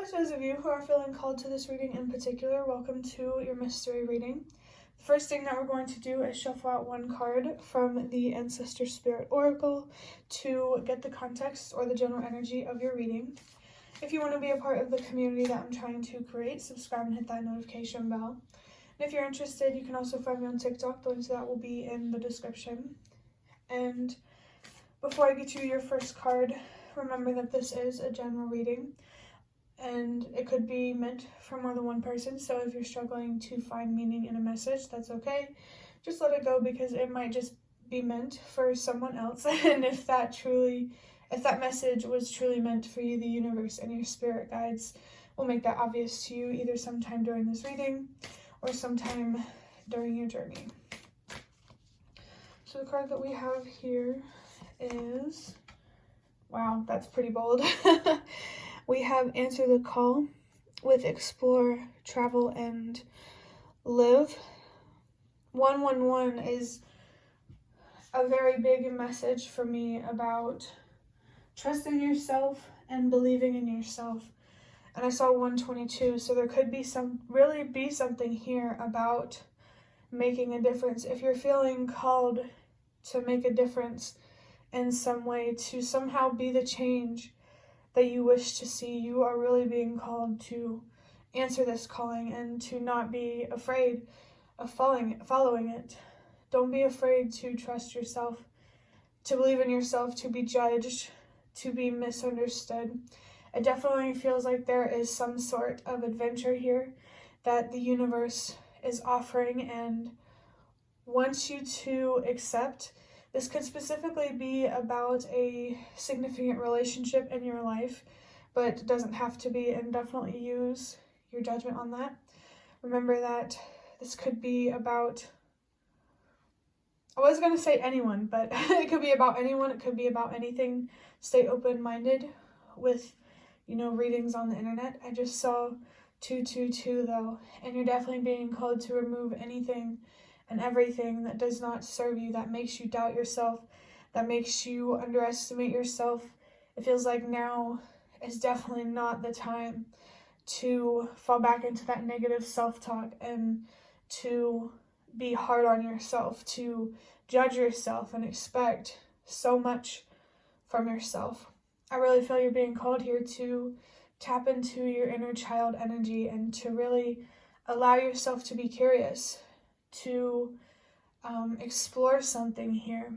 for those of you who are feeling called to this reading in particular, welcome to your mystery reading. The first thing that we're going to do is shuffle out one card from the Ancestor Spirit Oracle to get the context or the general energy of your reading. If you want to be a part of the community that I'm trying to create, subscribe and hit that notification bell. And if you're interested, you can also find me on TikTok. The links to that will be in the description. And before I get you your first card, remember that this is a general reading and it could be meant for more than one person. So if you're struggling to find meaning in a message, that's okay. Just let it go, because it might just be meant for someone else. And if that message was truly meant for you, the universe and your spirit guides will make that obvious to you either sometime during this reading or sometime during your journey. So the card that we have here is, wow, that's pretty bold. We have Answer the Call with Explore, Travel, and Live. 111 is a very big message for me about trusting yourself and believing in yourself. And I saw 122, so there could be something here about making a difference. If you're feeling called to make a difference in some way, to somehow be the change that you wish to see, you are really being called to answer this calling and to not be afraid of following it. Don't be afraid to trust yourself, to believe in yourself, to be judged, to be misunderstood. It definitely feels like there is some sort of adventure here that the universe is offering and wants you to accept. This could specifically be about a significant relationship in your life, but it doesn't have to be, and definitely use your judgment on that. Remember that this could be about, I was going to say anyone, but it could be about anyone, it could be about anything. Stay open-minded with, readings on the internet. I just saw 222 though, and you're definitely being called to remove anything and everything that does not serve you, that makes you doubt yourself, that makes you underestimate yourself. It feels like now is definitely not the time to fall back into that negative self-talk and to be hard on yourself, to judge yourself and expect so much from yourself. I really feel you're being called here to tap into your inner child energy and to really allow yourself to be curious, to explore something here.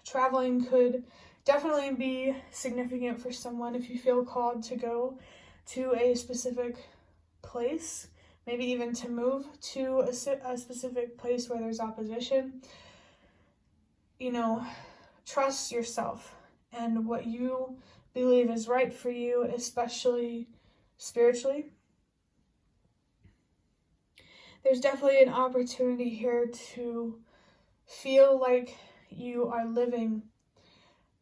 Traveling could definitely be significant for someone if you feel called to go to a specific place, maybe even to move to a specific place where there's opposition. Trust yourself and what you believe is right for you, especially spiritually. There's definitely an opportunity here to feel like you are living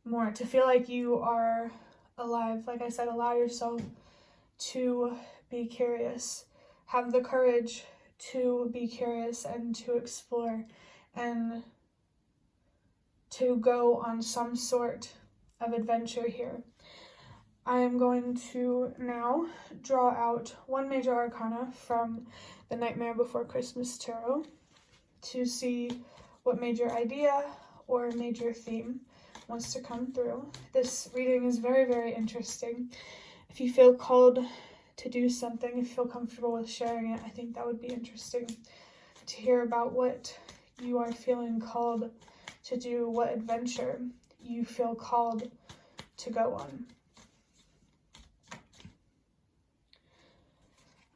more, to feel like you are alive. Like I said, allow yourself to be curious. Have the courage to be curious and to explore and to go on some sort of adventure here. I am going to now draw out one major arcana from the Nightmare Before Christmas Tarot to see what major idea or major theme wants to come through. This reading is very, very interesting. If you feel called to do something, if you feel comfortable with sharing it, I think that would be interesting to hear about what you are feeling called to do, what adventure you feel called to go on.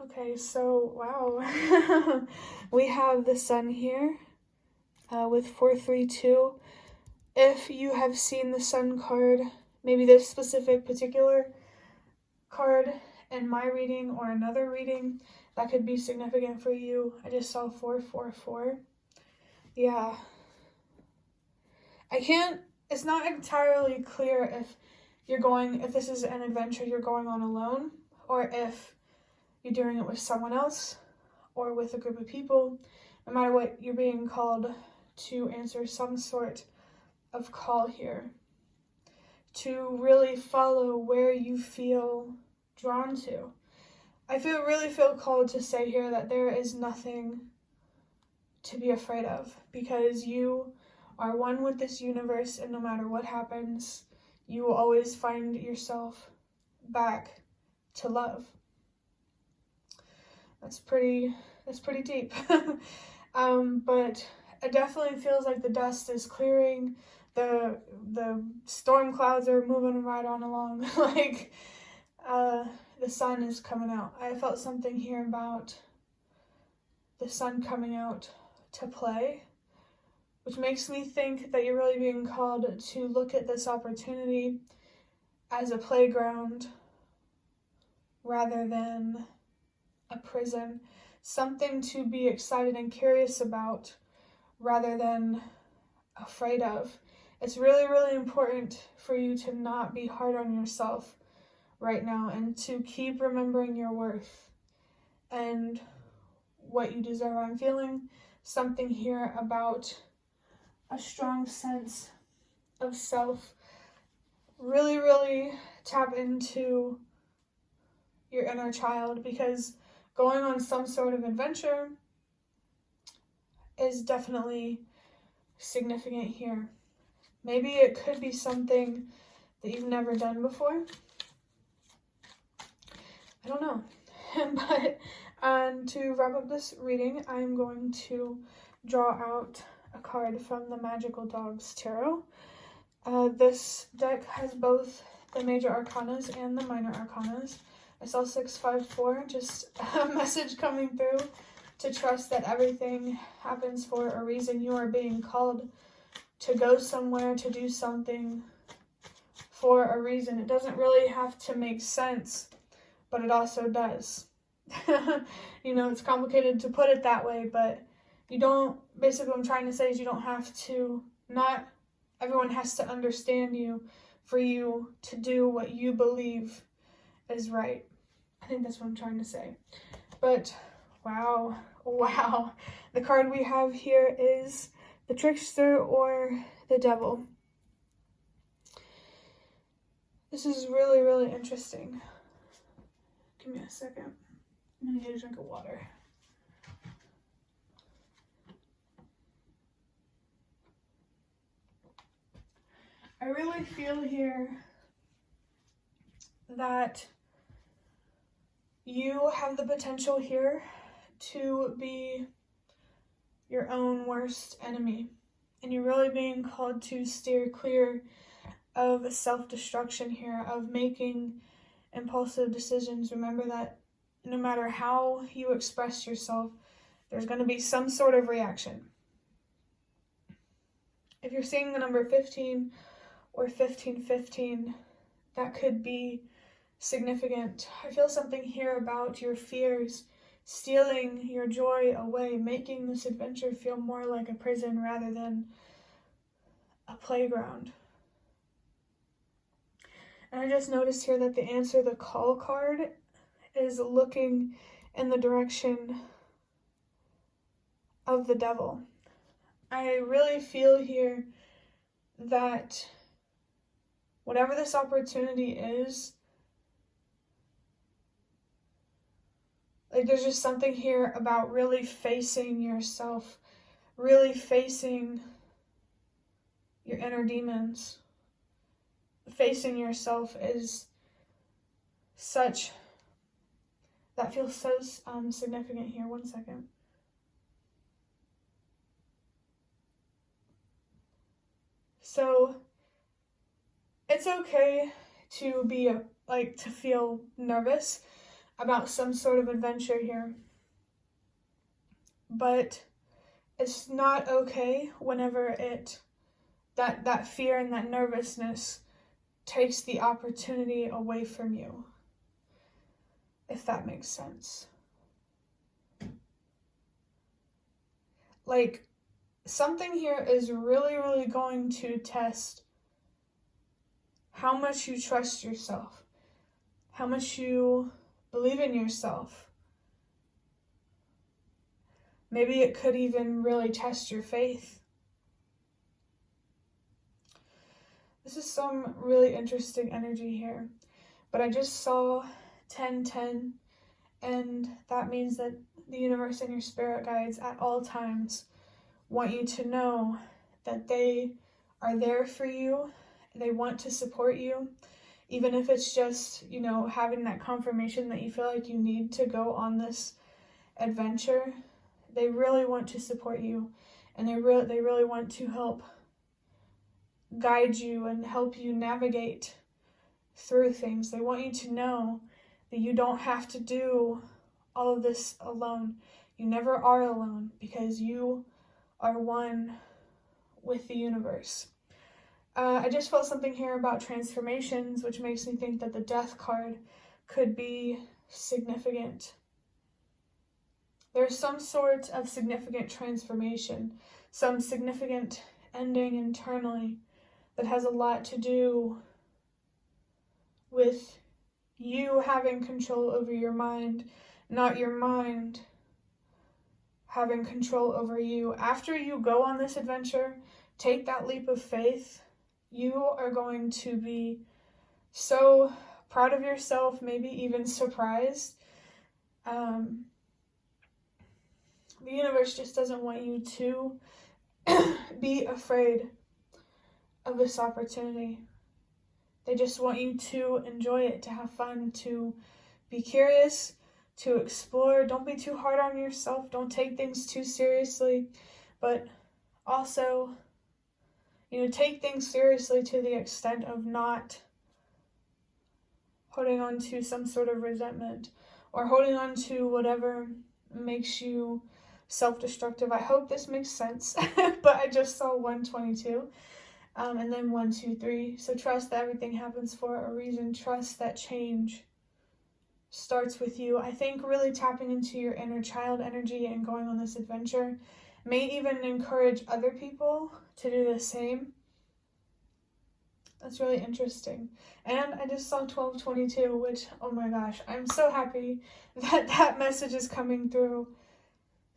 Okay, so wow, we have the Sun here with 432. If you have seen the Sun card, maybe this specific particular card in my reading or another reading, that could be significant for you. I just saw 444. Yeah. It's not entirely clear if this is an adventure you're going on alone, or if you're doing it with someone else or with a group of people. No matter what, you're being called to answer some sort of call here, to really follow where you feel drawn to. really feel called to say here that there is nothing to be afraid of, because you are one with this universe, and no matter what happens, you will always find yourself back to love. That's pretty deep. But it definitely feels like the dust is clearing, the storm clouds are moving right on along. Like the sun is coming out. I felt something here about the sun coming out to play, which makes me think that you're really being called to look at this opportunity as a playground rather than a prison, something to be excited and curious about rather than afraid of. It's really, really important for you to not be hard on yourself right now, and to keep remembering your worth and what you deserve. I'm feeling something here about a strong sense of self. Really, really tap into your inner child, because going on some sort of adventure is definitely significant here. Maybe it could be something that you've never done before. I don't know. But to wrap up this reading, I'm going to draw out a card from the Magical Dogs Tarot. This deck has both the major arcanas and the minor arcanas. I saw 654, just a message coming through to trust that everything happens for a reason. You are being called to go somewhere, to do something for a reason. It doesn't really have to make sense, but it also does. You know, it's complicated to put it that way, but you don't, basically what I'm trying to say is you don't have to, not everyone has to understand you for you to do what you believe is right. I think that's what I'm trying to say. But wow. The card we have here is the Trickster or the Devil. This is really, really interesting. Give me a second. I'm gonna get a drink of water. I really feel here that you have the potential here to be your own worst enemy, and you're really being called to steer clear of self-destruction here, of making impulsive decisions. Remember that no matter how you express yourself, there's going to be some sort of reaction. If you're seeing the number 15 or 1515, that could be significant. I feel something here about your fears stealing your joy away, making this adventure feel more like a prison rather than a playground. And I just noticed here that the answer, the call card, is looking in the direction of the devil. I really feel here that whatever this opportunity is, like there's just something here about really facing yourself, really facing your inner demons. Facing yourself is such, that feels so significant here. One second. So it's okay to be to feel nervous about some sort of adventure here, but it's not okay whenever that fear and that nervousness takes the opportunity away from you, if that makes sense. Like, something here is really, really going to test how much you trust yourself, how much you believe in yourself. Maybe it could even really test your faith. This is some really interesting energy here, but I just saw 1010, And that means that the universe and your spirit guides at all times want you to know that they are there for you. They want to support you, even if it's just, having that confirmation that you feel like you need to go on this adventure. They really want to support you, and they really want to help guide you and help you navigate through things. They want you to know that you don't have to do all of this alone. You never are alone, because you are one with the universe. I just felt something here about transformations, which makes me think that the Death card could be significant. There's some sort of significant transformation, some significant ending internally that has a lot to do with you having control over your mind, not your mind having control over you. After you go on this adventure, take that leap of faith, you are going to be so proud of yourself, maybe even surprised. The universe just doesn't want you to be afraid of this opportunity. They just want you to enjoy it, to have fun, to be curious, to explore. Don't be too hard on yourself. Don't take things too seriously, but also, take things seriously to the extent of not holding on to some sort of resentment or holding on to whatever makes you self-destructive. I hope this makes sense, but I just saw 122. And then 1, 2, 3. So trust that everything happens for a reason. Trust that change starts with you. I think really tapping into your inner child energy and going on this adventure may even encourage other people to do the same. That's really interesting. And I just saw 1222, which, oh my gosh, I'm so happy that message is coming through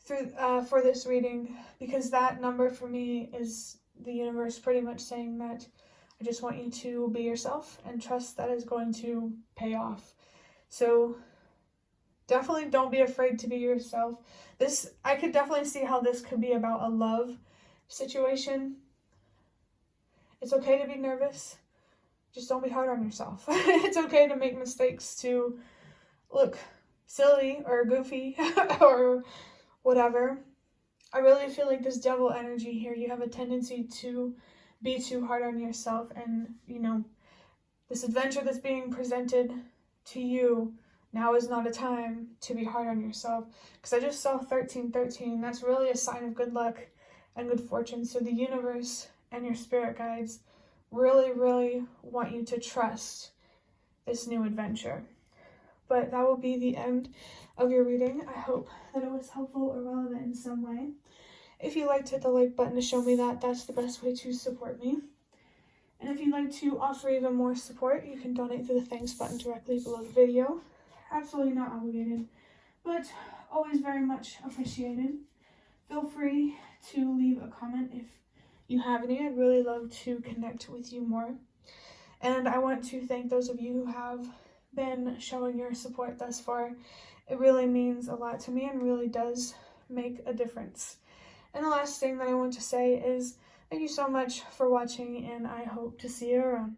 for this reading, because that number for me is the universe pretty much saying that I just want you to be yourself and trust that is going to pay off. So definitely don't be afraid to be yourself. I could definitely see how this could be about a love situation. It's okay to be nervous. Just don't be hard on yourself. It's okay to make mistakes, to look silly or goofy or whatever. I really feel like this devil energy here, you have a tendency to be too hard on yourself, and this adventure that's being presented to you, now is not a time to be hard on yourself, because I just saw 1313. That's really a sign of good luck and good fortune. So the universe and your spirit guides really, really want you to trust this new adventure. But that will be the end of your reading. I hope that it was helpful or relevant in some way. If you liked, hit the like button to show me that. That's the best way to support me. And if you'd like to offer even more support, you can donate through the thanks button directly below the video. Absolutely not obligated, but always very much appreciated. Feel free to leave a comment if you have any. I'd really love to connect with you more. And I want to thank those of you who have been showing your support thus far. It really means a lot to me and really does make a difference. And the last thing that I want to say is thank you so much for watching, and I hope to see you around.